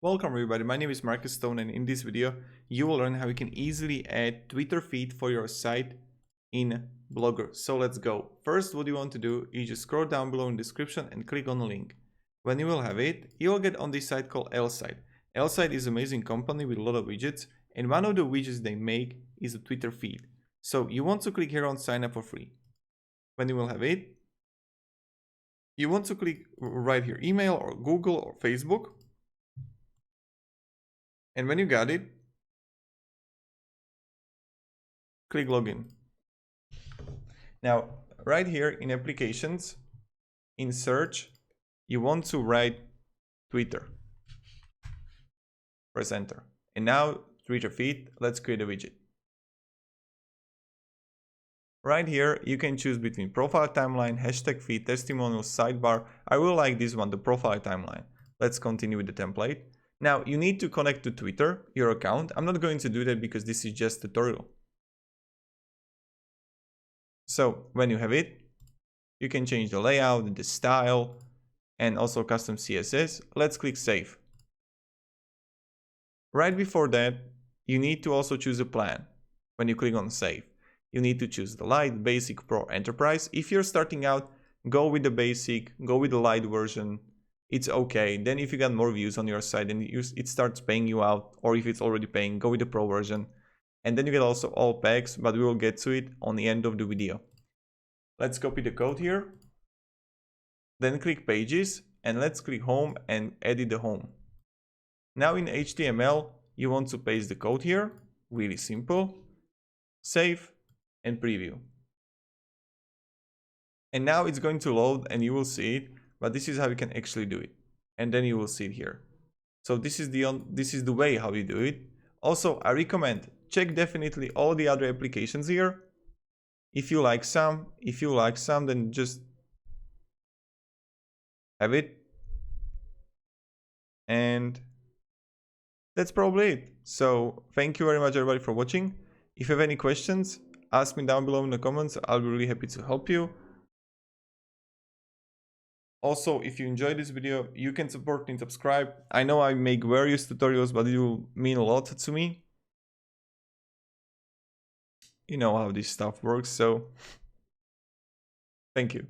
Welcome everybody, my name is Marcus Stone, and in this video you will learn how you can easily add Twitter feed for your site in Blogger. So let's go. First, what you want to do is just scroll down below in the description and click on the link. When you will have it, you will get on this site called L-Site. L-Site is an amazing company with a lot of widgets, and one of the widgets they make is a Twitter feed. So you want to click here on sign up for free. When you will have it, you want to click right here, email or Google or Facebook. And when you got it, click login. Now, right here in applications, in search, you want to write Twitter. Press enter. And now Twitter feed, let's create a widget. Right here, you can choose between profile timeline, hashtag feed, testimonials, sidebar. I will like this one, the profile timeline. Let's continue with the template. Now you need to connect to Twitter, your account. I'm not going to do that because this is just a tutorial. So when you have it, you can change the layout, the style, and also custom CSS. Let's click save. Right before that, you need to also choose a plan. When you click on save, you need to choose the light, basic, pro, enterprise. If you're starting out, go with the basic, go with the light version. It's okay. Then if you got more views on your site and it starts paying you out, or if it's already paying, go with the pro version. And then you get also all packs, but we will get to it on the end of the video. Let's copy the code here. Then click pages and let's click home and edit the home. Now in HTML, you want to paste the code here. Really simple. Save and preview. And now it's going to load and you will see it. But this is how you can actually do it, and then you will see it here. So this is the way how you do it. Also, I recommend check definitely all the other applications here. If you like some, then just have it, and that's probably it. So thank you very much everybody for watching. If you have any questions, ask me down below in the comments. I'll be really happy to help you. Also, if you enjoyed this video, you can support me and subscribe. I know I make various tutorials, but it will mean a lot to me. You know how this stuff works, so thank you.